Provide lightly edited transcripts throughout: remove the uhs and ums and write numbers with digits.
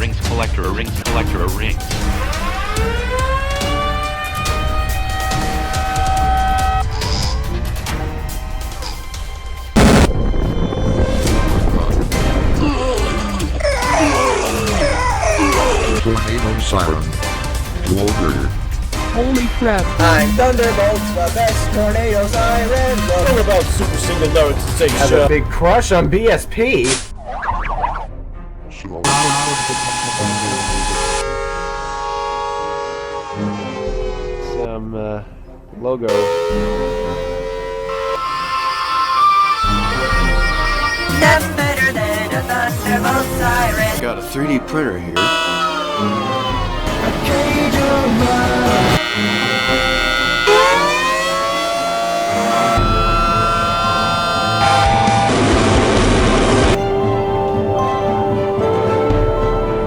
rings collector, a rings collector, a rings. Tornado Siren. Loader. Holy crap. I'm Thunderbolts, the best tornado siren. What about super single lyrics to say Have a big crush on BSP. some logo. That's better than a Thunderbolt siren. Got a 3D printer here.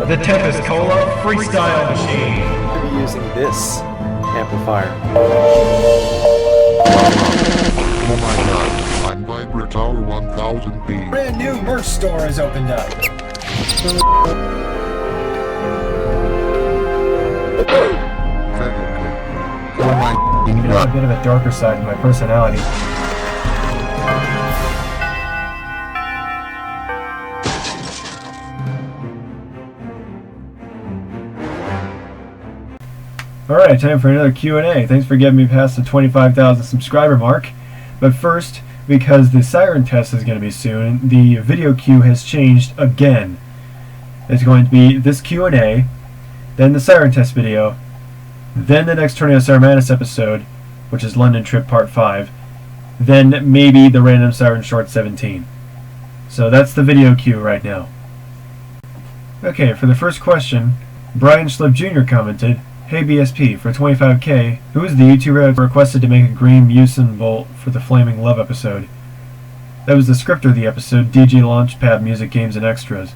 The Tempest Cola Freestyle Machine. I'll be using this amplifier. Oh my god, I'm Vibrate Tower 1000B. Brand new merch store has opened up. Oh my You know, a bit of a darker side to my personality. Alright, time for another Q&A. Thanks for getting me past the 25,000 subscriber mark. But first, because the Siren test is going to be soon, the video queue has changed again. It's going to be this Q&A, then the Siren test video, then the next Tornado Siren Madness episode, which is London Trip Part 5, then maybe the Random Siren Short 17. So that's the video queue right now. Okay, for the first question, Brian Schlipp Jr. commented, "Hey BSP, for 25k, who is the YouTuber that requested to make a green Musin bolt for the Flaming Love episode?" That was the scripter of the episode, DJ Launchpad Music Games and Extras.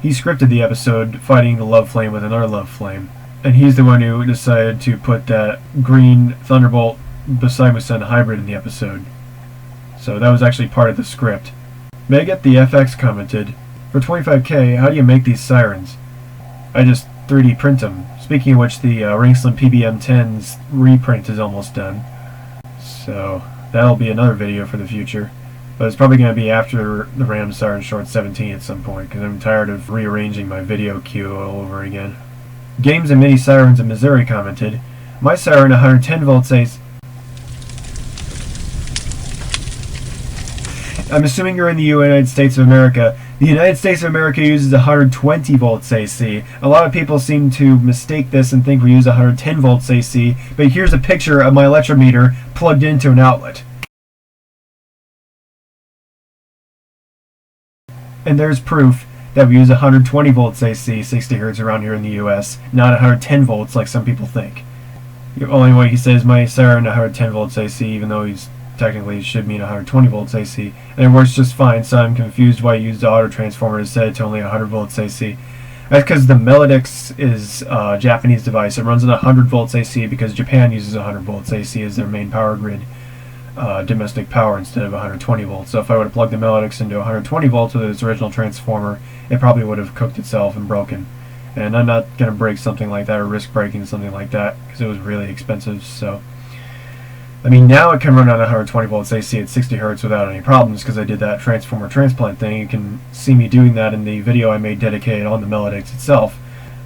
He scripted the episode, fighting the love flame with another love flame. And he's the one who decided to put that green Thunderbolt beside Musin hybrid in the episode. So that was actually part of the script. Megat the FX commented, "For 25k, how do you make these sirens?" "I just 3D print them. Speaking of which, the Ringslim PBM10's reprint is almost done. So that'll be another video for the future. But it's probably going to be after the Random Siren Short 17 at some point, because I'm tired of rearranging my video queue all over again." Games and Mini Sirens in Missouri commented, "My siren 110 volts AC." I'm assuming you're in the United States of America. The United States of America uses 120 volts AC. A lot of people seem to mistake this and think we use 110 volts AC, but here's a picture of my electrometer plugged into an outlet. And there's proof that we use 120 volts AC, 60 Hz around here in the US, not 110 volts like some people think. The only way he says my siren 110 volts AC, even though he's technically should mean 120 volts AC, and it works just fine, so I'm confused why he used the auto transformer to set it to only 100 volts AC. That's because the melodix is a Japanese device. It runs at 100 volts AC because Japan uses 100 volts AC as their main power grid, domestic power, instead of 120 volts. So if I would have plugged the melodix into 120 volts with its original transformer, it probably would have cooked itself and broken. And I'm not going to break something like that or risk breaking something like that because it was really expensive. So I mean, now it can run on 120 volts AC at 60 Hz without any problems because I did that transformer transplant thing. You can see me doing that in the video I made dedicated on the melodix itself.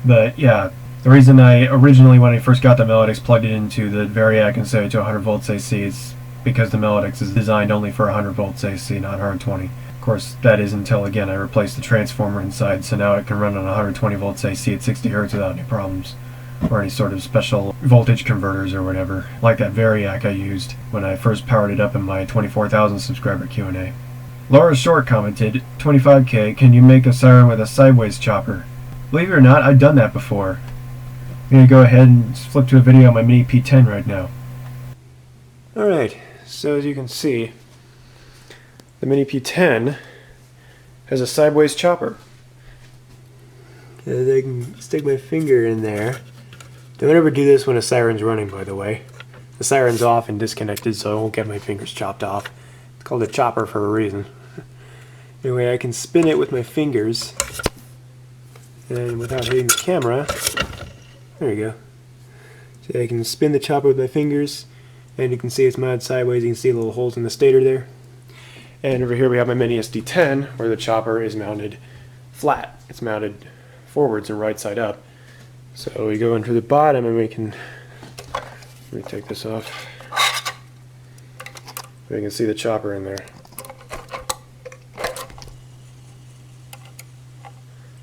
But yeah, the reason I originally, when I first got the melodix, plugged it into the Variac and set it to 100 volts AC is because the melodix is designed only for 100 volts AC, not 120. Of course, that is until, again, I replaced the transformer inside, so now it can run on 120 volts AC at 60 Hz without any problems, or any sort of special voltage converters or whatever, like that Variac I used when I first powered it up in my 24,000 subscriber Q&A. Laura Short commented, 25k, can you make a siren with a sideways chopper? Believe it or not, I've done that before. I'm going to go ahead and flip to a video on my Mini P10 right now. Alright, so as you can see, the Mini P10 has a sideways chopper. I can stick my finger in there. Don't ever do this when a siren's running, by the way. The siren's off and disconnected, so I won't get my fingers chopped off. It's called a chopper for a reason. Anyway, I can spin it with my fingers And without hitting the camera, there you go. So I can spin the chopper with my fingers, and you can see it's mounted sideways. You can see little holes in the stator there. And over here we have my mini SD10, where the chopper is mounted flat. It's mounted forwards and right side up. So we go into the bottom, and we can, let me take this off. We can see the chopper in there.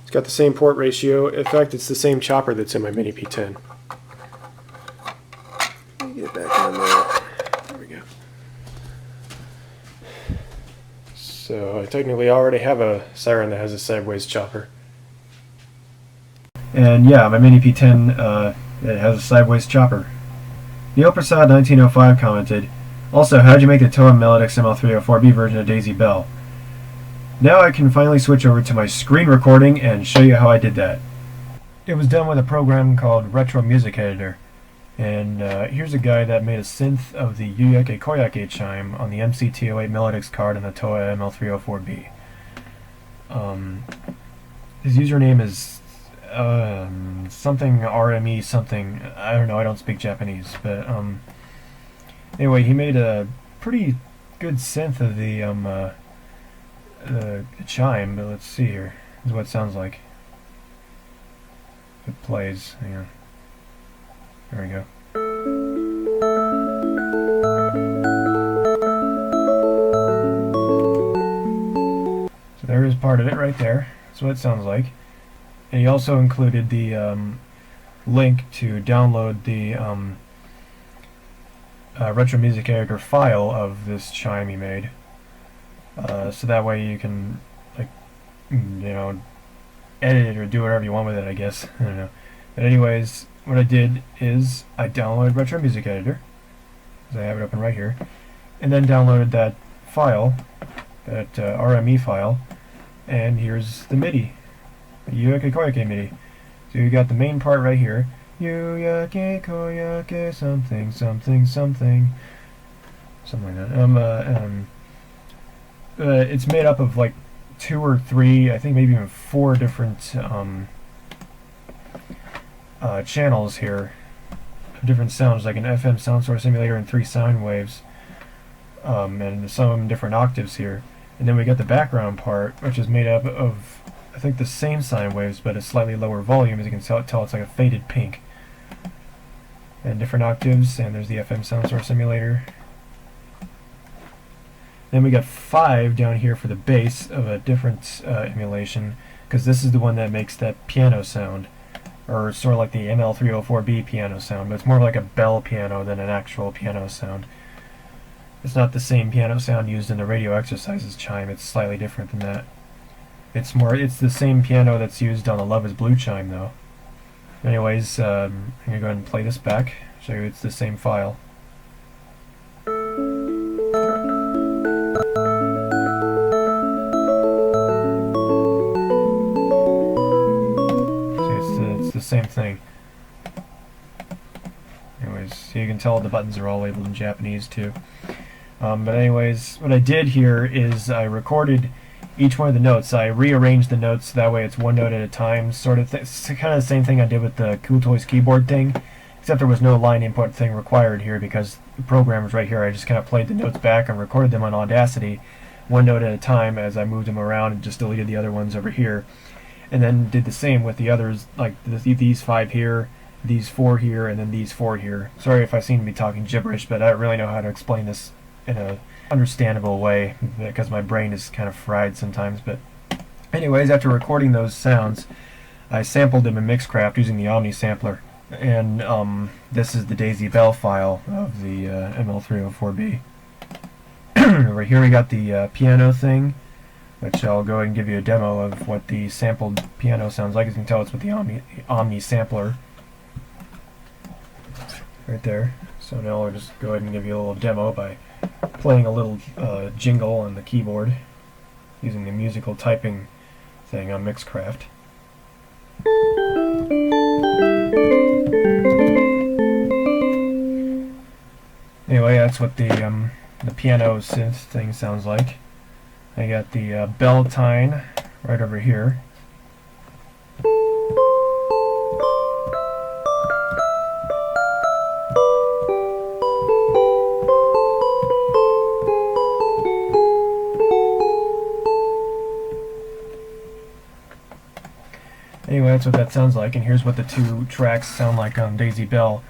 It's got the same port ratio. In fact, it's the same chopper that's in my mini P10. Let me get it back on there. There we go. So I technically already have a Siren that has a sideways chopper. And yeah, my mini P10 it has a sideways chopper. Neil Prasad 1905 commented, "Also, how'd you make the Toa Melodix ML304B version of Daisy Bell?" Now I can finally switch over to my screen recording and show you how I did that. It was done with a program called Retro Music Editor. And here's a guy that made a synth of the Yuyake Koyake chime on the MCT08 Melodix card in the Toa ML304B. His username is something RME something. I don't know, I don't speak Japanese. But anyway, he made a pretty good synth of the chime, but let's see here. This is what it sounds like. If it plays, hang on. There we go. So there is part of it right there. That's what it sounds like. And he also included the link to download the Retro Music Editor file of this chime he made. So that way you can, like, you know, edit it or do whatever you want with it, I guess. I don't know. But anyways, what I did is I downloaded Retro Music Editor, because I have it open right here, and then downloaded that file, that RME file, and here's the MIDI, the Yuyake Koyake MIDI. So you got the main part right here, Yuyake Koyake something something something, something like that. It's made up of like 2 or 3, I think maybe even 4 different channels here, different sounds, like an FM sound source simulator and 3 sine waves, and some of them different octaves here. And then we got the background part, which is made up of, I think, the same sine waves but a slightly lower volume. As you can tell, it's like a faded pink. And different octaves, and there's the FM sound source simulator. Then we got 5 down here for the bass of a different emulation, because this is the one that makes that piano sound, or sort of like the ML304B piano sound, but it's more like a bell piano than an actual piano sound. It's not the same piano sound used in the Radio Exercises chime. It's slightly different than that. It's the same piano that's used on the Love Is Blue chime, though. Anyways, I'm gonna go ahead and play this back. Show you it's the same file. The same thing. Anyways, so you can tell the buttons are all labeled in Japanese too. But anyways, what I did here is I recorded each one of the notes. I rearranged the notes so that way it's one note at a time, sort of. It's kind of the same thing I did with the Cool Toys keyboard thing, except there was no line input thing required here because the program was right here. I just kind of played the notes back and recorded them on Audacity, one note at a time as I moved them around, and just deleted the other ones over here. And then did the same with the others, like these 5 here, these 4 here, and then these 4 here. Sorry if I seem to be talking gibberish, but I don't really know how to explain this in a understandable way, because my brain is kind of fried sometimes. But anyways, after recording those sounds, I sampled them in Mixcraft using the Omni sampler. And this is the Daisy Bell file of the ML304B. Right here we got the piano thing, which I'll go ahead and give you a demo of what the sampled piano sounds like. As you can tell, it's with the Omni sampler right there. So now I'll just go ahead and give you a little demo by playing a little jingle on the keyboard using the musical typing thing on Mixcraft. Anyway, that's what the piano synth thing sounds like. I got the bell tine right over here. Anyway, that's what that sounds like, and here's what the two tracks sound like on Daisy Bell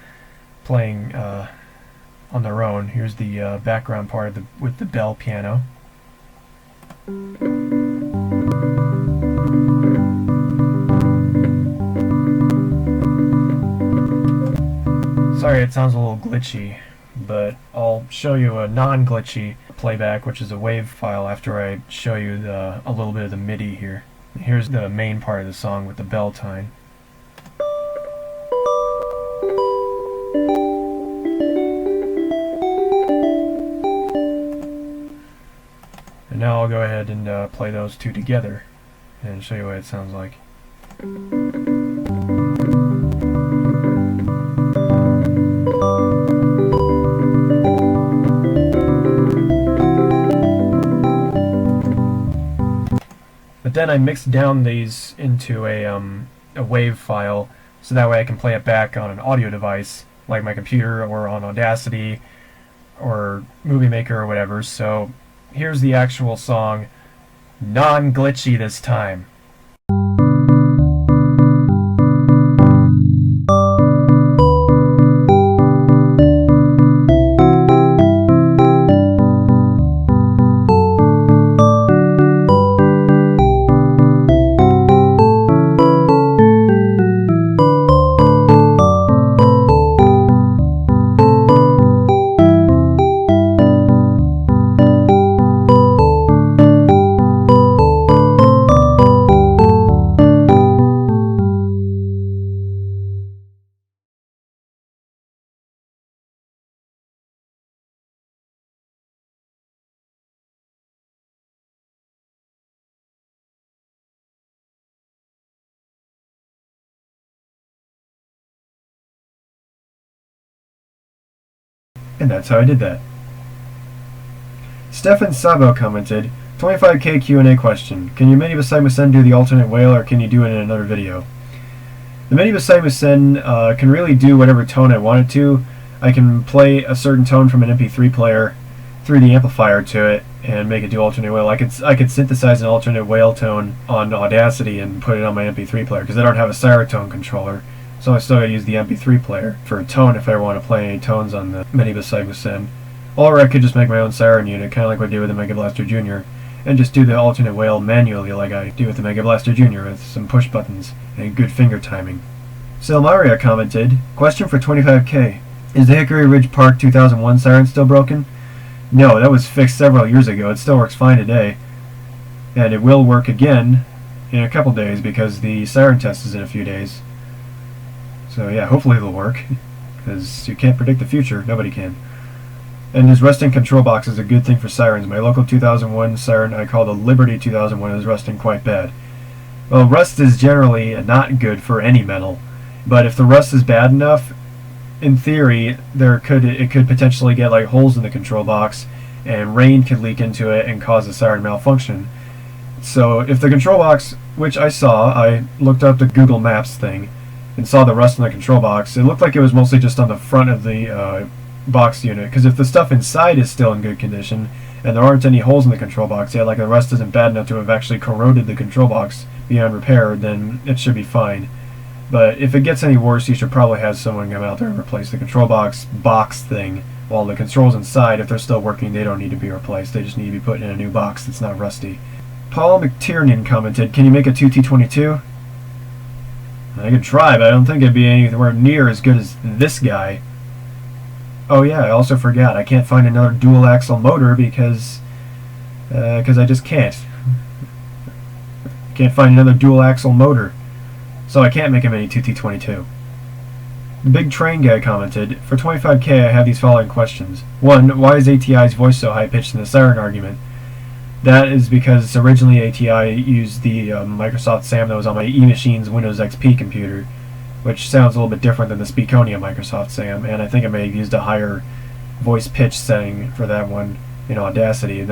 playing on their own. Here's the background part of with the bell piano. Sorry, it sounds a little glitchy, but I'll show you a non-glitchy playback, which is a wave file, after I show you a little bit of the MIDI here. Here's the main part of the song with the bell tine. And now I'll go ahead and play those two together and show you what it sounds like. But then I mixed down these into a wave file, so that way I can play it back on an audio device, like my computer or on Audacity or Movie Maker or whatever. So here's the actual song, non-glitchy this time. And that's how I did that. Stefan Sabo commented, 25k Q&A question. Can your MIDI beside Musen do the alternate whale, or can you do it in another video? The MIDI beside Musen can really do whatever tone I want it to. I can play a certain tone from an MP3 player through the amplifier to it and make it do alternate whale. I could synthesize an alternate whale tone on Audacity and put it on my MP3 player, because I don't have a Siren controller. So I still gotta use the MP3 player for a tone if I ever want to play any tones on the MIDI beside Musen. Or I could just make my own Siren unit, kind of like what I did with the Mega Blaster Jr., and just do the alternate whale manually like I do with the Mega Blaster Jr. with some push buttons and good finger timing. Selmaria commented, question for 25k. Is the Hickory Ridge Park 2001 Siren still broken? No, that was fixed several years ago. It still works fine today. And it will work again in a couple days, because the Siren test is in a few days. So yeah, hopefully it'll work, because you can't predict the future. Nobody can. And his rusting control box is a good thing for Sirens. My local 2001 Siren I call the Liberty 2001 is rusting quite bad. Well, rust is generally not good for any metal, but if the rust is bad enough, in theory, it could potentially get like holes in the control box, and rain could leak into it and cause a Siren malfunction. So if the control box, which I looked up the Google Maps thing, and saw the rust in the control box, it looked like it was mostly just on the front of the box unit, because if the stuff inside is still in good condition and there aren't any holes in the control box yet, like the rust isn't bad enough to have actually corroded the control box beyond repair, then it should be fine. But if it gets any worse, you should probably have someone come out there and replace the control box thing, while the controls inside, if they're still working, they don't need to be replaced. They just need to be put in a new box that's not rusty. Paul McTiernan commented, can you make a 2T22? I could try, but I don't think it'd be anywhere near as good as this guy. Oh yeah, I also forgot. I can't find another dual axle motor because I just can't. Can't find another dual axle motor, so I can't make a mini 2T22. Big Train Guy commented, for 25k I have these following questions. 1. Why is ATI's voice so high-pitched in the Siren argument? That is because originally ATI used the Microsoft SAM that was on my eMachine's Windows XP computer, which sounds a little bit different than the Speakonia Microsoft SAM, and I think I may have used a higher voice pitch setting for that one in Audacity.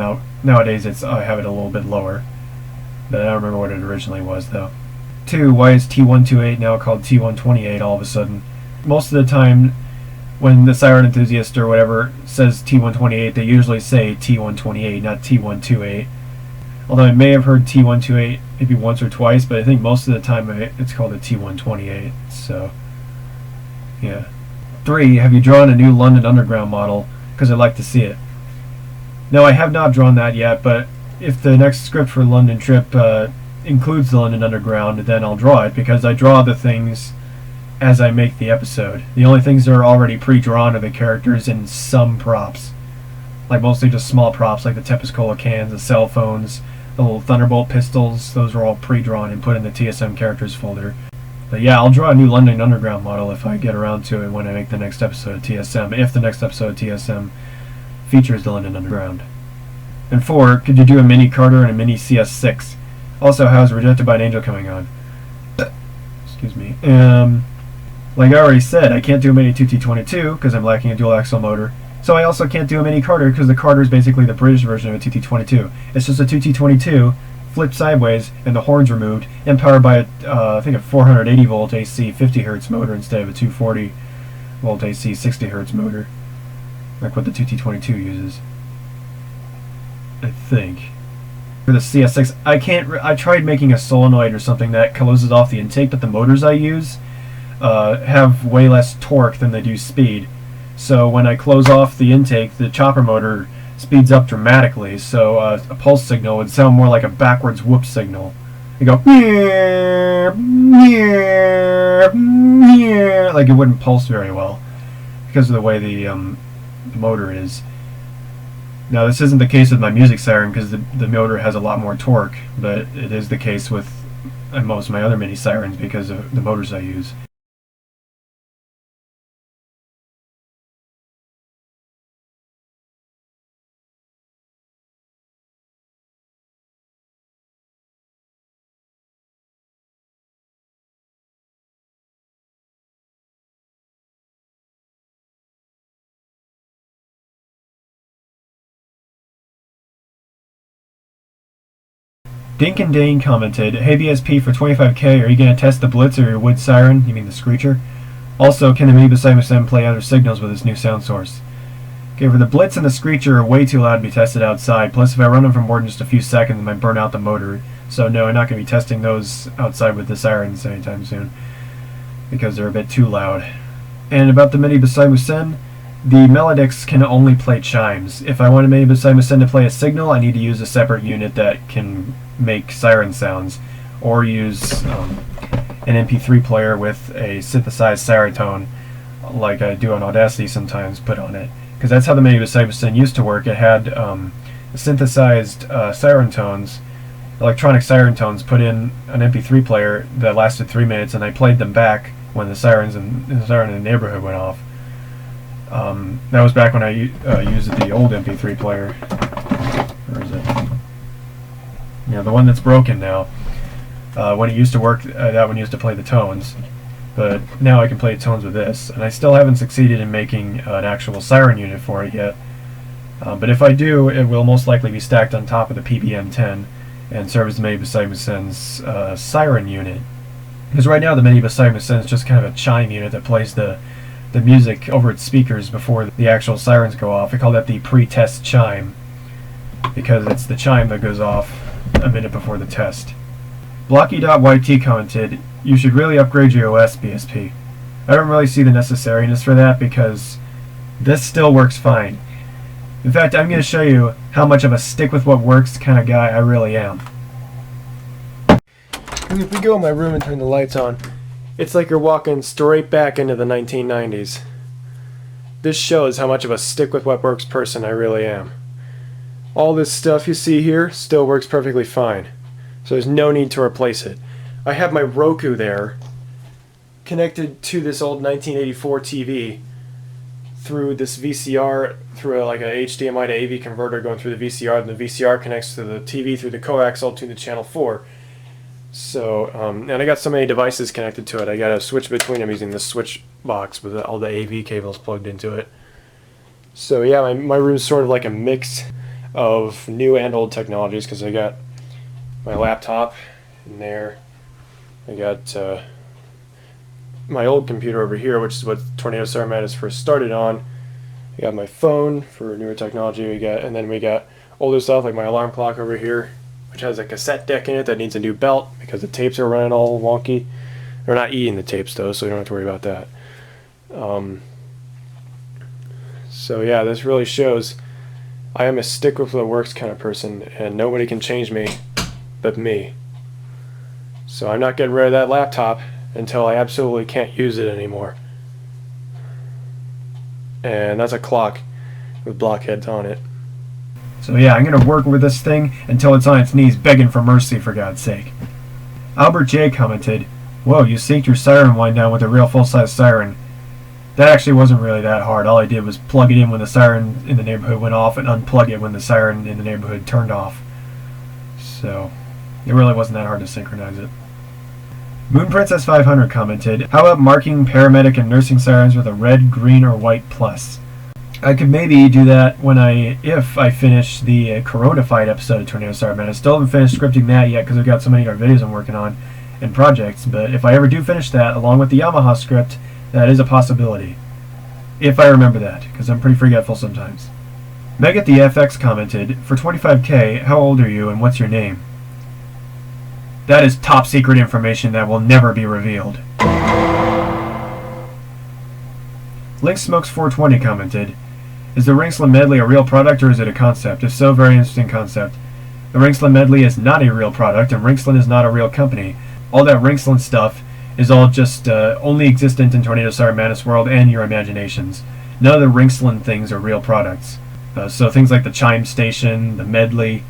Nowadays I have it a little bit lower, but I don't remember what it originally was though. 2. Why is T128 now called T128 all of a sudden? Most of the time when the Siren enthusiast or whatever says T128, they usually say T128, not T128. Although I may have heard T128 maybe once or twice, but I think most of the time it's called a T128. So, yeah. 3. Have you drawn a new London Underground model? Because I'd like to see it. No, I have not drawn that yet, but if the next script for London Trip includes the London Underground, then I'll draw it, because I draw the things as I make the episode. The only things that are already pre-drawn are the characters and some props. Like mostly just small props, like the Tempest Cola cans, the cell phones, the little Thunderbolt pistols. Those are all pre-drawn and put in the TSM characters folder. But yeah, I'll draw a new London Underground model if I get around to it when I make the next episode of TSM, if the next episode of TSM features the London Underground. And 4, could you do a mini Carter and a mini CS6? Also, how's Rejected by an Angel coming on? Excuse me. Like I already said, I can't do a mini 2T22 because I'm lacking a dual axle motor. So I also can't do a mini Carter because the Carter is basically the British version of a 2T22. It's just a 2T22 flipped sideways and the horns removed and powered by I think a 480 volt AC 50 Hz motor instead of a 240 volt AC 60 Hz motor, like what the 2T22 uses, I think. For the CS6, I tried making a solenoid or something that closes off the intake, but the motors I use have way less torque than they do speed. So when I close off the intake, the chopper motor speeds up dramatically, so a pulse signal would sound more like a backwards whoop signal. You go like it wouldn't pulse very well because of the way the motor is. Now this isn't the case with my music siren because the motor has a lot more torque, but it is the case with most of my other mini sirens because of the motors I use. Dink and Dane commented, "Hey BSP, for 25k, are you going to test the Blitz or your wood siren?" You mean the Screecher? Also, can the Mini beside Sam play other signals with this new sound source? Okay, for the Blitz and the Screecher are way too loud to be tested outside. Plus, if I run them for more than just a few seconds, it might burn out the motor. So no, I'm not going to be testing those outside with the sirens anytime soon because they're a bit too loud. And about the Mini beside Musen, the melodix can only play chimes. If I want a Mini beside Musen to play a signal, I need to use a separate unit that can make siren sounds, or use an MP3 player with a synthesized siren tone, like I do on Audacity sometimes, put on it. Because that's how the Mini beside Musen used to work. It had synthesized siren tones, electronic siren tones, put in an MP3 player that lasted 3 minutes, and I played them back when the siren in the neighborhood went off. That was back when I used the old MP3 player. Where is it? You know, the one that's broken now. When it used to work, that one used to play the tones. But now I can play tones with this. And I still haven't succeeded in making an actual siren unit for it yet. But if I do, it will most likely be stacked on top of the PBM-10 and serve as the Mini beside Musen's siren unit. Because right now the Mini beside Musen is just kind of a chime unit that plays the music over its speakers before the actual sirens go off. I call that the pre-test chime, because it's the chime that goes off a minute before the test. Blocky.yt commented, "You should really upgrade your OS, BSP. I don't really see the necessariness for that because this still works fine. In fact, I'm going to show you how much of a stick with what works kind of guy I really am." If we go in my room and turn the lights on, it's like you're walking straight back into the 1990s. This shows how much of a stick with what works person I really am. All this stuff you see here still works perfectly fine, so there's no need to replace it. I have my Roku there connected to this old 1984 TV through this VCR, through like a HDMI to AV converter going through the VCR, and the VCR connects to the TV through the coaxial to the channel 4. So, and I got so many devices connected to it, I got to switch between them using this switch box with all the AV cables plugged into it. So yeah, my room's sort of like a mix of new and old technologies, because I got my laptop in there, I got my old computer over here, which is what Tornado Ceramitis first started on. I got my phone for newer technology, and then we got older stuff like my alarm clock over here, which has a cassette deck in it that needs a new belt because the tapes are running all wonky. They're not eating the tapes though, so you don't have to worry about that. So yeah, this really shows I am a stick with what works kind of person, and nobody can change me but me. So I'm not getting rid of that laptop until I absolutely can't use it anymore. And that's a clock with blockheads on it. So yeah, I'm going to work with this thing until it's on its knees begging for mercy, for God's sake. Albert J commented, "Whoa, you synced your Siren wind down with a real full-size Siren. That actually wasn't really that hard. All I did was plug it in when the siren in the neighborhood went off and unplug it when the siren in the neighborhood turned off. So it really wasn't that hard to synchronize it." Moon Princess 500 commented, "How about marking paramedic and nursing sirens with a red, green, or white plus? I could maybe do that if I finish the Corona-fied episode of Tornado Siren Man. I still haven't finished scripting that yet because I've got so many other videos I'm working on and projects, but if I ever do finish that, along with the Yamaha script, that is a possibility. If I remember that, because I'm pretty forgetful sometimes." Megat the FX commented, "For 25K, how old are you and what's your name?" That is top secret information that will never be revealed. Link Smokes 420 commented, "Is the Rinksland Medley a real product or is it a concept? If so, very interesting concept. The Rinksland Medley is not a real product and Rinksland is not a real company. All that Rinksland stuff is all just only existent in Tornado Siren Madness World and your imaginations. None of the Rinksland things are real products. So things like the Chime Station, the Medley,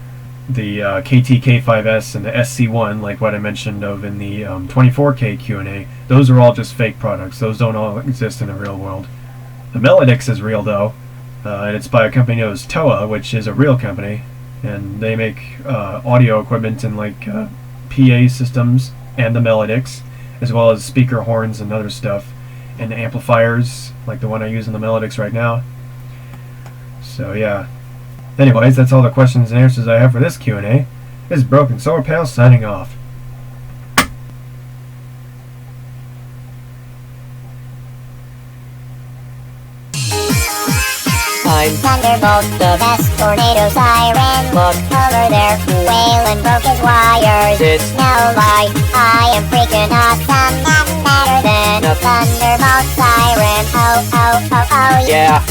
the KTK5S, and the SC1, like what I mentioned of in the 24K Q&A, those are all just fake products. Those don't all exist in the real world. The melodix is real though, and it's by a company known as Toa, which is a real company, and they make audio equipment and like PA systems and the melodix, as well as speaker horns and other stuff, and amplifiers like the one I use in the melodix right now. So yeah. Anyways, that's all the questions and answers I have for this Q&A. This is Broken Solar Pal signing off. I'm Thunderbolt, the best tornado siren. Look over there, Waylon broke his wires. It's no lie, I am freaking awesome. Nothing better than a Thunderbolt siren. Oh, oh, oh, oh, yeah.